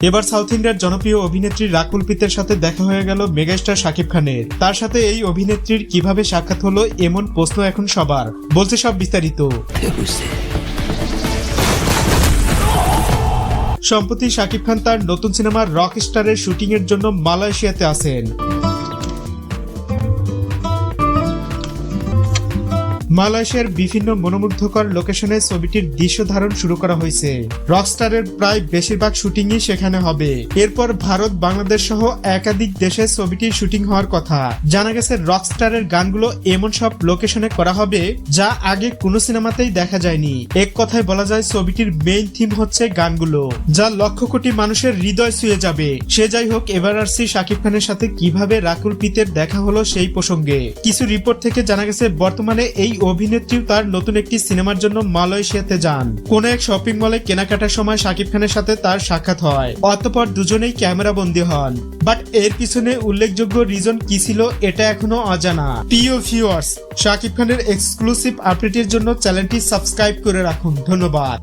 এবার সাউথ ইন্ডিয়ার জনপ্রিয় অভিনেত্রী রাকুল প্রীতের সাথে দেখা হয়ে গেল মেগাস্টার শাকিব খানের। তার সাথে এই অভিনেত্রীর কিভাবে সাক্ষাৎ হলো এমন প্রশ্ন এখন সবার, বলছে সব বিস্তারিত। সম্প্রতি শাকিব খান তার নতুন সিনেমার রক স্টারের শুটিং এর জন্য মালয়েশিয়াতে আছেন। মালয়েশিয়ার বিভিন্ন মনোমুগ্ধকর লোকেশনে ছবিটির দৃশ্য ধারণ শুরু করা হয়েছে। রকস্টারের প্রায় বেশিরভাগ শুটিংই সেখানে হবে। এরপর ভারত, বাংলাদেশ সহ একাধিক দেশে ছবিটির শুটিং হওয়ার কথা। জানা গেছে রকস্টারের গানগুলো এমন সব লোকেশনে করা হবে যা আগে কোনো সিনেমাতেই দেখা যায়নি। এক কথায় বলা যায় ছবিটির মেইন থিম হচ্ছে গানগুলো, যা লক্ষ কোটি মানুষের হৃদয় ছুঁয়ে যাবে। সে যাই হোক, এবার আসছি শাকিব খানের সাথে কিভাবে রাকুল প্রীতের দেখা হলো সেই প্রসঙ্গে। কিছু রিপোর্ট থেকে জানা গেছে বর্তমানে এই অভিনেত্রীও তার নতুন একটি সিনেমার জন্য মালয়েশিয়াতে যান। কোন এক শপিং মলে কেনাকাটার সময় শাকিব খানের সাথে তার সাক্ষাৎ হয়। অতঃপর দুজনেই ক্যামেরা বন্দী হন। বাট এর পিছনে উল্লেখযোগ্য রিজন কি ছিল এটা এখনো অজানা। প্রিয় ভিউয়ার্স, শাকিব খানের এক্সক্লুসিভ আপডেটের জন্য চ্যানেলটি সাবস্ক্রাইব করে রাখুন। ধন্যবাদ।